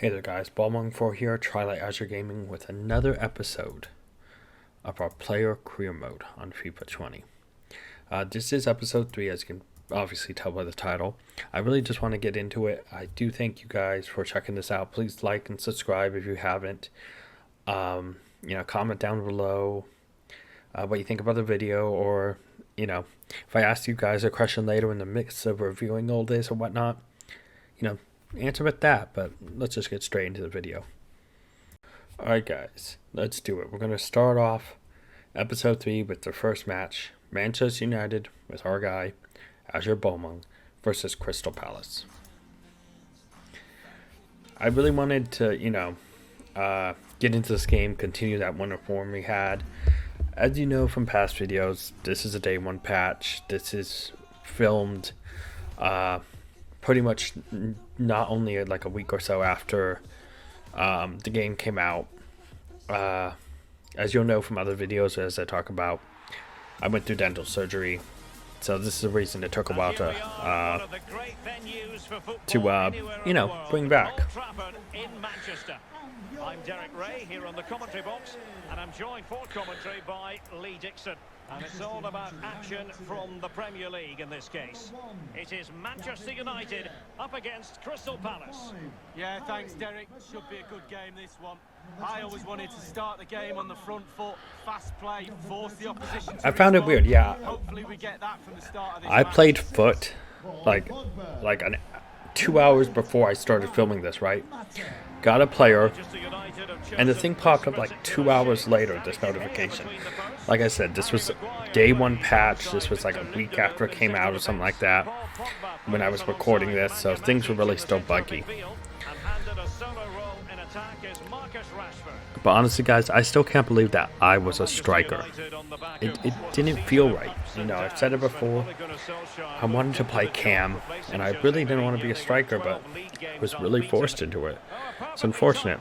Hey there guys, Bulmung 4 here, Twilight Azure Gaming with another episode of our player career mode on FIFA 20. This is episode 3, as you can obviously tell by the title. I really just want to get into it. I do thank you guys for checking this out. Please like and subscribe if you haven't. Comment down below what you think about the video, or if I ask you guys a question later in the mix of reviewing all this or whatnot, answer with that. But let's just get straight into the video. Alright guys, let's do it. We're going to start off episode 3 with the first match, Manchester United with our guy Azure Bulmung versus Crystal Palace. I really wanted to get into this game, continue that wonderful form we had. As you know from past videos, this is a day 1 patch. This is filmed pretty much not only like a week or so after the game came out. As you'll know from other videos, as I talk about, I went through dental surgery, so this is the reason it took a while to bring back. I'm Derek Ray here on the commentary box, and I'm joined for commentary by Lee Dixon. And it's all about action from the Premier League in this case. It is Manchester United up against Crystal Palace. Yeah, thanks Derek. Should be a good game, this one. I always wanted to start the game on the front foot, fast play, force the opposition to I found it weird, yeah. Hopefully we get that from the start of this I match. played foot like 2 hours before I started filming this, right? Got a player, and the thing popped up like 2 hours later, this notification. Like I said, this was day 1 patch. This was like a week after it came out or something like that when I was recording this, so things were really still buggy. But honestly guys, I still can't believe that I was a striker. It didn't feel right. I've said it before, I wanted to play cam, and I really didn't want to be a striker, but I was really forced into it. It's unfortunate.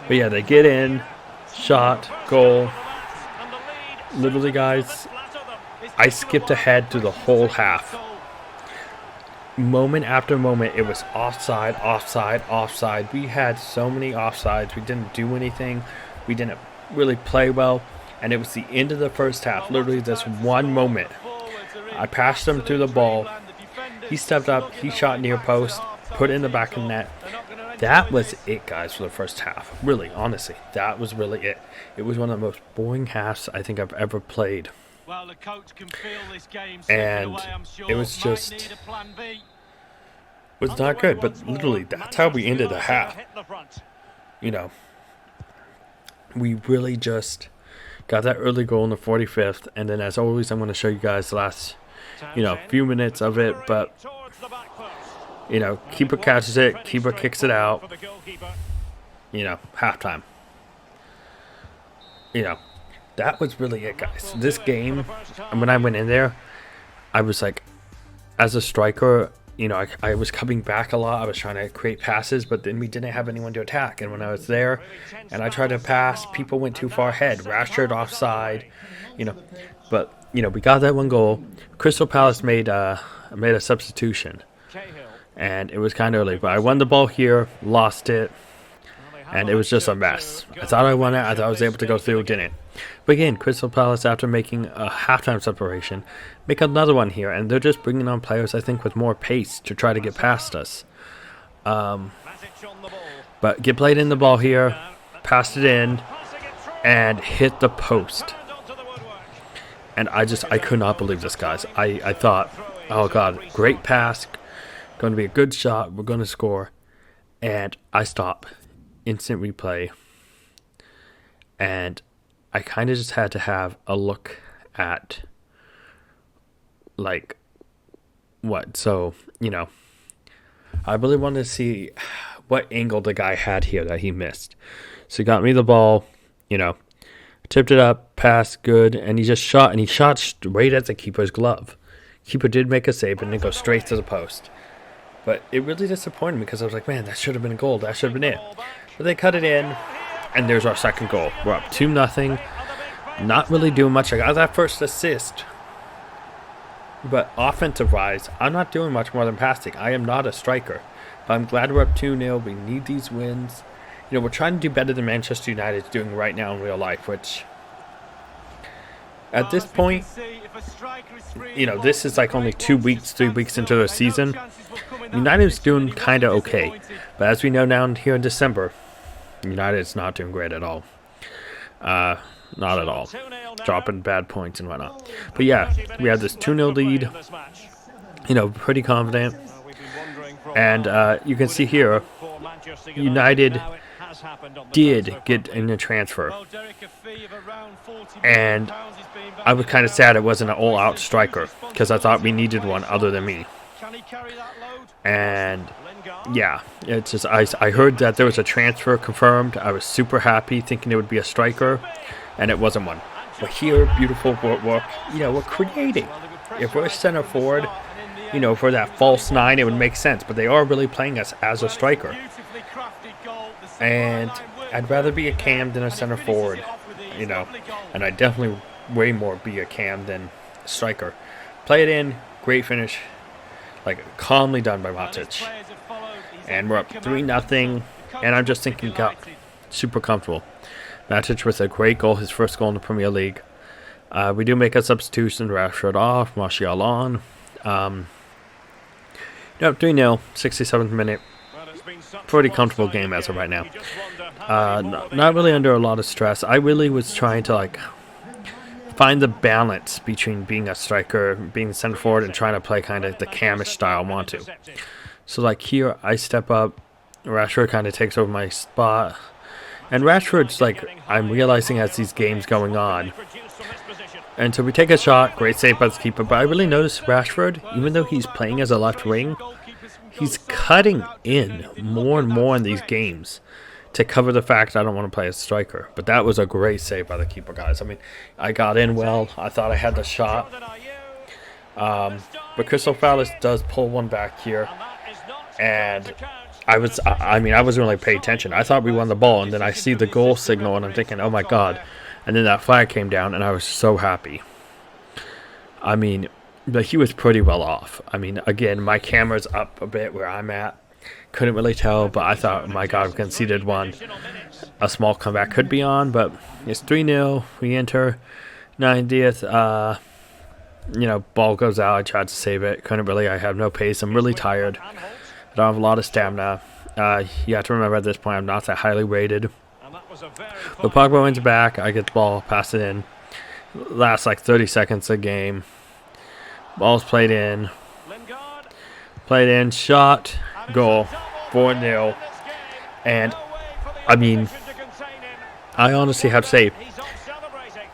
But yeah, they get in, shot, goal. Literally guys, I skipped ahead through the whole half. Moment after moment, it was offside, offside, offside. We had so many offsides. We didn't do anything. We didn't really play well. And it was the end of the first half. Literally this one moment. I passed him through the ball. He stepped up. He shot near post. Put it in the back of the net. That was it, guys, for the first half. Really, honestly, that was really it. It was one of the most boring halves I think I've ever played. Well, the coach can feel this game And away, I'm sure. it was just... Might need a plan B. It was not good, but literally, that's how we ended the half. We really just got that early goal in the 45th, and then as always, I'm going to show you guys the last, few minutes of it, but, keeper catches it, keeper kicks it out, halftime. That was really it, guys. This game, when I went in there, I was like, as a striker, I was coming back a lot. I was trying to create passes, but then we didn't have anyone to attack. And when I was there and I tried to pass, people went too far ahead. Rashford offside, But, we got that one goal. Crystal Palace made a substitution. And it was kind of early. But I won the ball here, lost it. And it was just a mess. I thought I won it. I thought I was able to go through. Didn't. But again, Crystal Palace, after making a halftime separation, make another one here. And they're just bringing on players, I think, with more pace to try to get past us. But get played in the ball here. Passed it in. And hit the post. And I could not believe this, guys. I thought, oh, God, great pass. Going to be a good shot. We're going to score. And I stop. Instant replay, and I kind of just had to have a look at so I really wanted to see what angle the guy had here that he missed. So he got me the ball, tipped it up, passed good, and he just shot, and he shot straight at the keeper's glove. Keeper did make a save, and then go straight to the post. But it really disappointed me because I was like, man, that should have been a goal. That should have been it. But they cut it in, and there's our second goal. We're up 2-0. Not really doing much. I got that first assist. But offensive-wise, I'm not doing much more than passing. I am not a striker. I'm glad we're up 2-0. We need these wins. You know, we're trying to do better than Manchester United is doing right now in real life, which at this point, you know, this is like only 2 weeks, 3 weeks into the season. United's doing kind of okay. But as we know now here in December, United's not doing great at all. Not at all. Dropping bad points and whatnot. But yeah, we have this 2-0 lead. You know, pretty confident. And you can see here, United did get in a transfer. And I was kind of sad it wasn't an all-out striker, because I thought we needed one other than me. And yeah, it's just I heard that there was a transfer confirmed. I was super happy, thinking it would be a striker, and it wasn't one. But here, beautiful work. You know, we're creating. If we're center forward, you know, for that false 9, it would make sense. But they are really playing us as a striker. And I'd rather be a cam than a center forward, you know. And I'd definitely way more be a cam than a striker. Play it in, great finish. Like, calmly done by Matic. And we're up 3-0. And I'm just thinking, God, super comfortable. Matic with a great goal, his first goal in the Premier League. We do make a substitution, Rashford off, Martial on. 3-0, 67th minute. Pretty comfortable game as of right now. Not really under a lot of stress. I really was trying to like find the balance between being a striker, being center forward, and trying to play kind of the camish style I want to. So like here, I step up. Rashford kind of takes over my spot. And Rashford's like, I'm realizing as these games going on. And so we take a shot, great save by the keeper. But I really noticed Rashford, even though he's playing as a left wing, he's cutting in more and more in these games to cover the fact I don't want to play as striker. But that was a great save by the keeper, guys. I mean, I got in well. I thought I had the shot. But Crystal Palace does pull one back here. And I wasn't really paying attention. I thought we won the ball, and then I see the goal signal, and I'm thinking, oh my God. And then that flag came down, and I was so happy. I mean, but he was pretty well off. I mean, again, my camera's up a bit where I'm at. Couldn't really tell, but I thought, oh my God, we conceded one. A small comeback could be on, but it's 3-0. We enter 90th. You know, ball goes out. I tried to save it. Couldn't really. I have no pace. I'm really tired. I don't have a lot of stamina. You have to remember at this point, I'm not that highly rated. But Pogba wins back. I get the ball, pass it in. Last like 30 seconds of the game. Ball's played in. Shot. Goal. 4-0. And, I mean, I honestly have to say,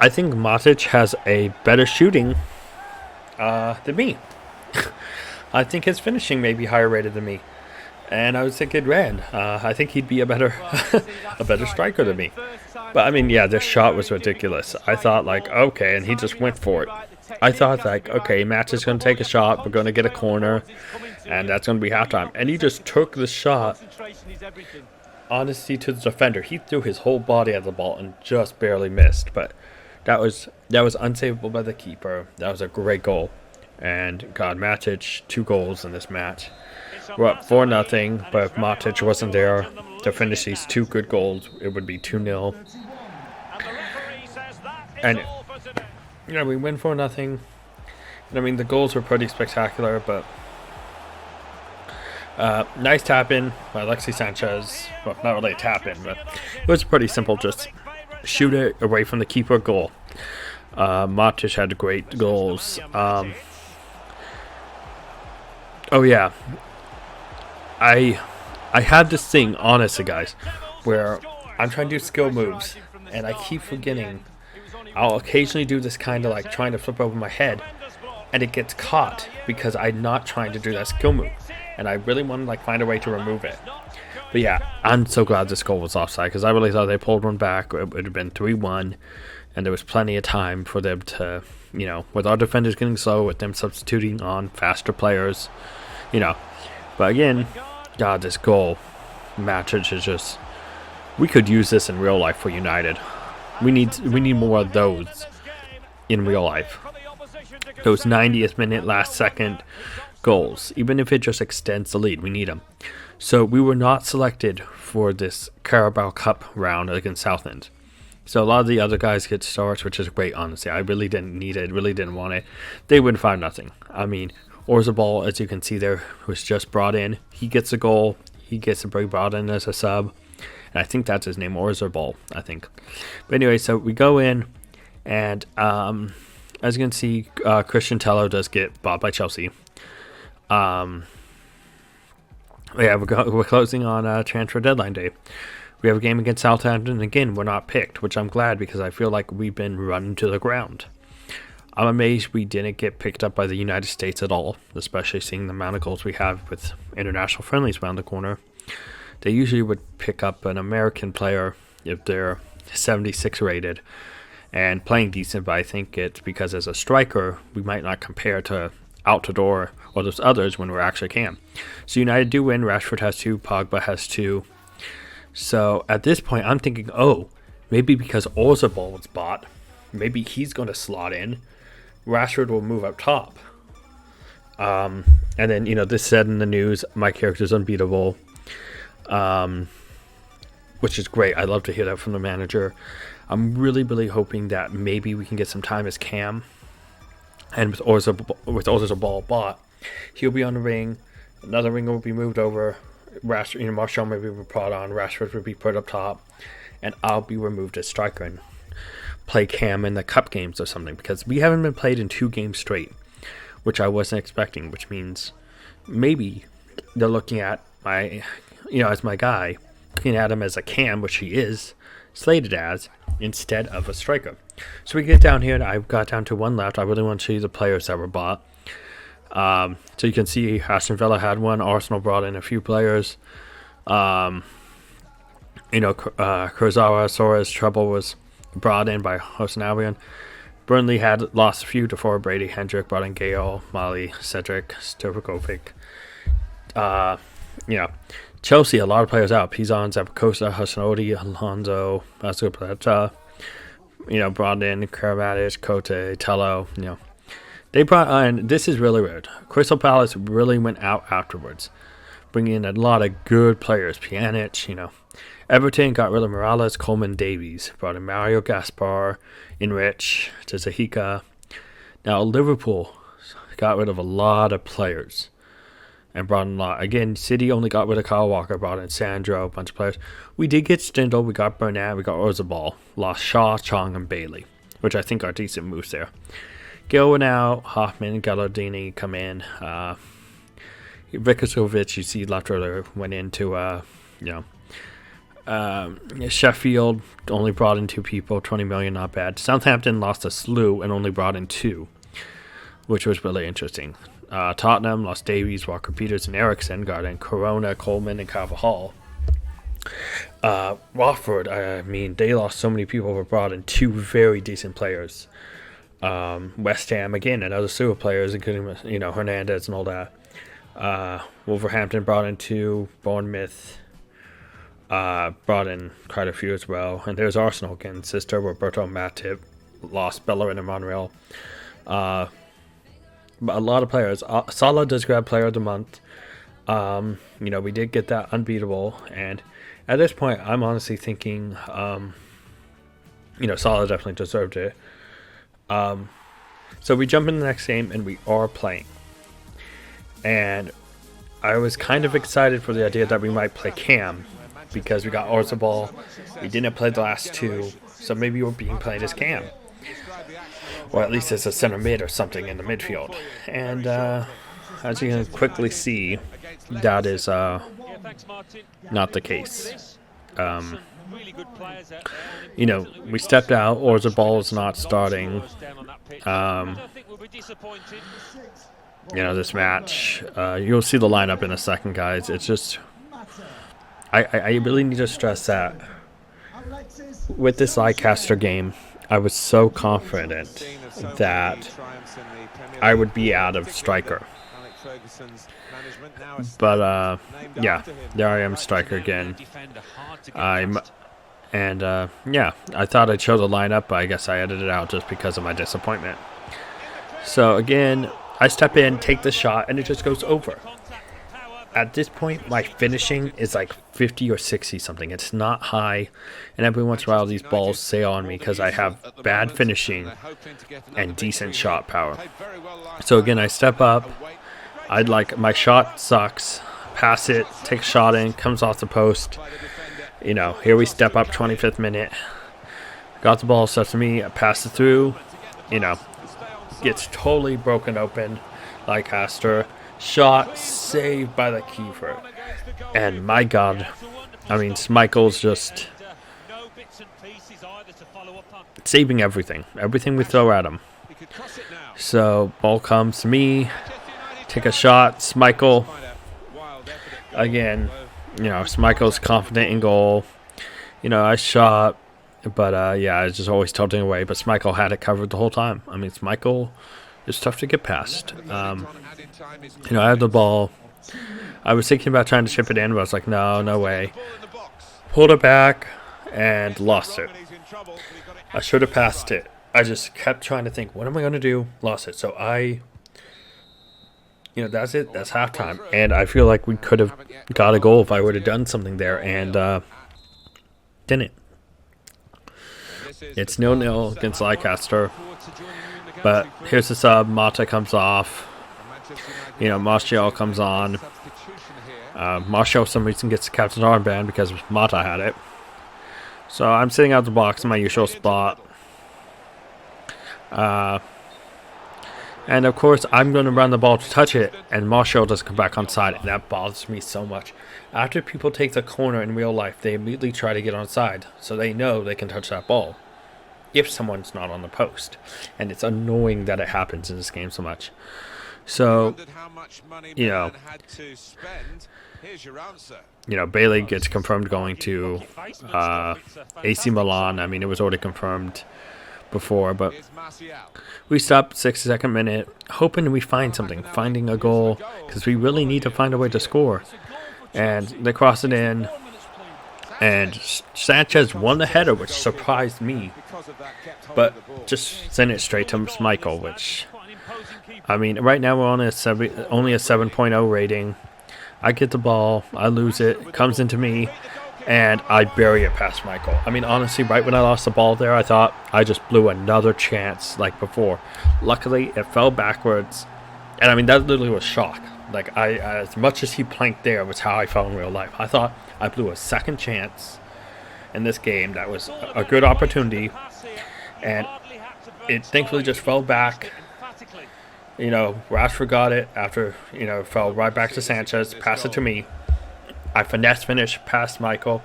I think Matic has a better shooting than me. I think his finishing may be higher rated than me. And I would think it ran. I think he'd be a better striker than me. But I mean, yeah, this shot was ridiculous. I thought like, okay, and he just went for it. I thought like, okay, Matt is going to take a shot. We're going to get a corner, and that's going to be halftime. And he just took the shot, honestly, to the defender. He threw his whole body at the ball and just barely missed. But that was unsavable by the keeper. That was a great goal. And God, Matic, 2 goals in this match. We're up 4-0, but if Matic wasn't there to finish these 2 good goals, it would be 2-0. And, you know, we win 4-0. I mean, the goals were pretty spectacular, but nice tap-in by Alexis Sanchez. Well, not really a tap-in, but it was pretty simple. Just shoot it away from the keeper, goal. Matic had great goals. Oh, yeah. I had this thing, honestly, guys, where I'm trying to do skill moves, and I keep forgetting. I'll occasionally do this kind of like trying to flip over my head, and it gets caught because I'm not trying to do that skill move, and I really want to like find a way to remove it. But yeah, I'm so glad this goal was offside, because I really thought they pulled one back. It would have been 3-1, and there was plenty of time for them to, you know, with our defenders getting slow, with them substituting on faster players, you know. But again, God, this goal, Matic is just, we could use this in real life for United. We need more of those in real life. Those 90th minute, last second goals. Even if it just extends the lead, we need them. So we were not selected for this Carabao Cup round against Southend. So a lot of the other guys get starts, which is great, honestly. I really didn't need it, really didn't want it. They win 5-0. I mean, Orzabal, as you can see there, was just brought in. He gets a goal. He gets to bring brought in as a sub. And I think that's his name, Orzabal, I think. But anyway, so we go in, and as you can see, Christian Tello does get bought by Chelsea. Yeah, we're closing on transfer deadline day. We have a game against Southampton. Again, we're not picked, which I'm glad because I feel like we've been run to the ground. I'm amazed we didn't get picked up by the United States at all, especially seeing the amount of goals we have with international friendlies around the corner. They usually would pick up an American player if they're 76 rated and playing decent, but I think it's because as a striker, we might not compare to Altidore or those others when we actually can. So United do win. Rashford has 2, Pogba has 2. So at this point, I'm thinking, oh, maybe because Orzabal was bought, maybe he's going to slot in. Rashford will move up top. And then, this said in the news, my character's unbeatable, which is great. I love to hear that from the manager. I'm really, really hoping that maybe we can get some time as Cam. And with Orzabal bought, he'll be on the wing. Another winger will be moved over. Rashford, Martial maybe be brought on. Rashford will be put up top, and I'll be removed as striker and play Cam in the cup games or something, because we haven't been played in 2 games straight, which I wasn't expecting. Which means maybe they're looking at my, as my guy, looking at him as a Cam, which he is slated as, instead of a striker. So we get down here, and I've got down to 1 left. I really want to show you the players that were bought. So you can see Aston Villa had 1. Arsenal brought in a few players. Kurzawa, Soares, Trouble was brought in by Hossein Albion. Burnley had lost a few to forward Brady, Hendrick, brought in Gale, Mali, Cedric, Stojkovic. Chelsea, a lot of players out. Pizan, Zappacosta, Husnodi, Alonso, Azure, brought in Karabatic, Cote, Tello, They brought in, this is really weird, Crystal Palace really went out afterwards, bringing in a lot of good players. Pjanic, Everton got rid of Morales, Coleman, Davies. Brought in Mario Gaspar, Enrich, Tazahika. Now, Liverpool got rid of a lot of players and brought in a lot. Again, City only got rid of Kyle Walker, brought in Sandro, a bunch of players. We did get Stindl, we got Burnett, we got Orzabal, lost Shaw, Chong, and Bailey, which I think are decent moves there. Gil went out, Hoffman, Gallardini come in. Vikovic, you see left earlier, went into, Sheffield only brought in 2 people, 20 million, not bad. Southampton lost a slew and only brought in 2, which was really interesting. Tottenham lost Davies, Walker Peters, and Eriksson, got in Corona, Coleman, and Carvajal. Watford, they lost so many people, but brought in 2 very decent players. West Ham, again, another slew of players, including, Hernandez and all that. Wolverhampton brought in 2, Bournemouth brought in quite a few as well. And there's Arsenal again, Sister, Roberto, Matip, lost Bellerin and Monreal. But a lot of players. Salah does grab Player of the Month. We did get that unbeatable, and at this point, I'm honestly thinking, Salah definitely deserved it. So we jump in the next game, and we are playing. And I was kind of excited for the idea that we might play Cam, because we got Orzabal. We didn't play the last 2, so maybe we're being played as Cam. Or at least as a center mid or something in the midfield. And as you can quickly see, that is not the case. We stepped out. Orzabal is not starting. This match. You'll see the lineup in a second, guys. It's just, I really need to stress that with this Leicester game, I was so confident that I would be out of striker. But there I am, striker again. I thought I'd show the lineup, but I guess I edited it out just because of my disappointment. So again, I step in, take the shot, and it just goes over. At this point, my finishing is like 50 or 60 something. It's not high, and every once in a while these balls sail on me because I have bad finishing and decent shot power. So again, I step up. I'd like, my shot sucks. Pass it, take a shot in, comes off the post. You know, here we step up, 25th minute. Got the ball, starts to me, I pass it through. You know, gets totally broken open like Astor. Shot saved by the keeper. And my God, I mean, Schmeichel's just saving everything. Everything we throw at him. So, ball comes to me. Take a shot. Schmeichel. Again, you know, Schmeichel's confident in goal. You know, I shot. But, yeah, I was just always tilting away. But Schmeichel had it covered the whole time. I mean, Schmeichel is tough to get past. You know, I had the ball. I was thinking about trying to chip it in, but I was like, no, no way. Pulled it back and lost it. I should have passed it. I just kept trying to think, what am I going to do? Lost it. So you know, that's it. That's halftime. And I feel like we could have got a goal if I would have done something there and didn't. It's 0-0 against Leicester. But here's the sub. Mata comes off. You know, Martial comes on. Martial, for some reason, gets the captain's armband because Mata had it. So I'm sitting out the box in my usual spot. And of course, I'm going to run the ball to touch it, and Martial doesn't come back on side, and that bothers me so much. After people take the corner in real life, they immediately try to get on side, so they know they can touch that ball if someone's not on the post. And it's annoying that it happens in this game so much. So, you know, Bailey gets confirmed going to AC Milan. I mean, it was already confirmed before, but we stop 62nd minute, hoping we find something, finding a goal, because we really need to find a way to score. And they cross it in, and Sanchez won the header, which surprised me, but just sent it straight to Schmeichel, which, I mean, right now we're on only a 7.0 rating. I get the ball, I lose it comes into me, and I bury it past Schmeichel. I mean, honestly, right when I lost the ball there, I thought I just blew another chance like before. Luckily, it fell backwards, and I mean, that literally was shock. Like, as much as he planked there was how I felt in real life. I thought I blew a second chance in this game. That was a good opportunity, and it thankfully just fell back. You know, Rashford got it after, you know, fell right back to Sanchez, passed it to me. I finish past Michael.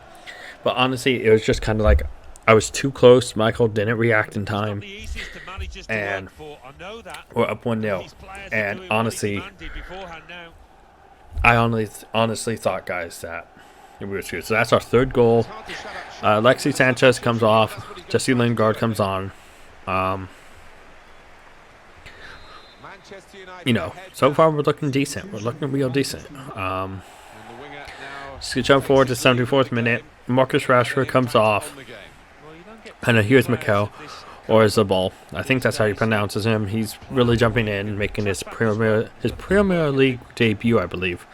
But honestly, it was just kind of like I was too close. Michael didn't react in time. And we're up 1-0. And honestly, I honestly thought, guys, that we were screwed. So that's our third goal. Alexis Sanchez comes off. Jesse Lingard comes on. You know, so far we're looking decent. We're looking real decent. Jump forward to 74th minute. Marcus Rashford comes off. And then here's Mikel, or Zabal. I think that's how he pronounces him. He's really jumping in, making his Premier League debut, I believe.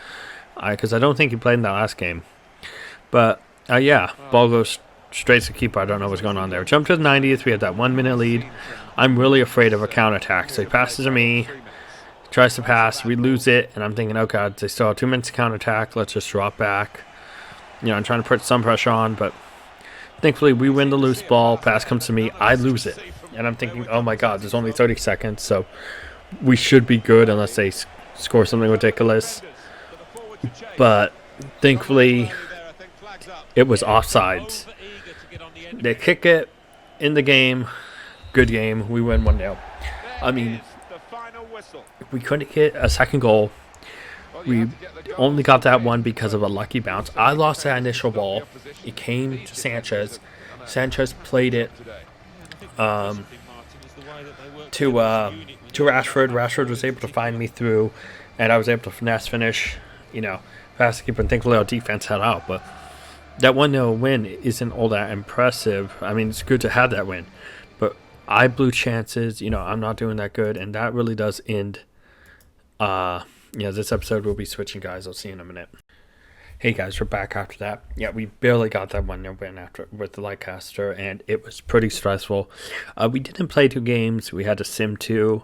Because I don't think he played in that last game. But, yeah, ball goes straight to keeper. I don't know what's going on there. Jump to the 90th. We have that 1 minute lead. I'm really afraid of a counterattack. So he passes to me. Tries to pass, we lose it, and I'm thinking, oh god, they still have 2 minutes to counterattack, let's just drop back. You know, I'm trying to put some pressure on, but thankfully we win the loose ball, pass comes to me, I lose it. And I'm thinking, oh my god, there's only 30 seconds, so we should be good unless they score something ridiculous. But thankfully, it was offsides. They kick it in the game, good game, we win 1-0. I mean, we couldn't get a second goal. We only got that one because of a lucky bounce. I lost that initial ball. It came to Sanchez. Sanchez played it to Rashford. Rashford was able to find me through, and I was able to finesse finish, you know, past the keeper. And thankfully our defense had out. But that 1-0 win isn't all that impressive. I mean, it's good to have that win. But I blew chances. You know, I'm not doing that good, and that really does end Yeah, this episode will be switching, guys. I'll see you in a minute. Hey guys, we're back after that. Yeah, we barely got that 1-0 win after with the Leicester, and it was pretty stressful. We didn't play 2 games. We had to sim 2.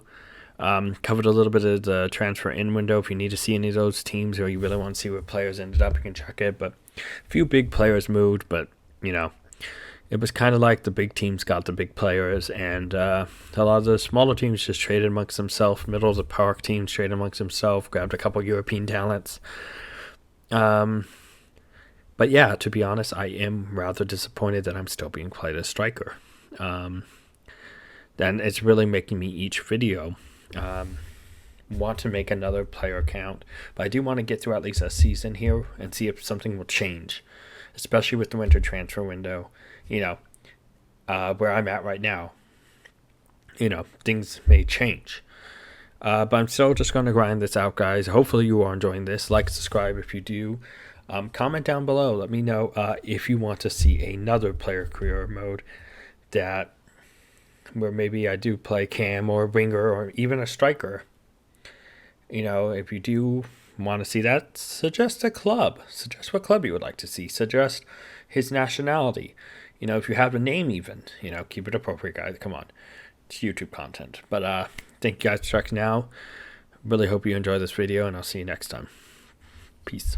Covered a little bit of the transfer in window. If you need to see any of those teams or you really want to see where players ended up, you can check it. But a few big players moved, but you know, it was kind of like the big teams got the big players, and a lot of the smaller teams just traded amongst themselves. Middle of the park teams traded amongst themselves, grabbed a couple European talents. But yeah, to be honest, I am rather disappointed that I'm still being played as striker. And it's really making me each video want to make another player account. But I do want to get through at least a season here and see if something will change, especially with the winter transfer window. You know, where I'm at right now, you know, things may change. But I'm still just going to grind this out, guys. Hopefully you are enjoying this. Like, subscribe if you do. Comment down below. Let me know if you want to see another player career mode where maybe I do play cam or winger or even a striker. You know, if you do want to see that, suggest a club. Suggest what club you would like to see. Suggest his nationality. You know, if you have a name even. You know, keep it appropriate, guys. Come on. It's YouTube content. But thank you guys for checking out. Really hope you enjoy this video, and I'll see you next time. Peace.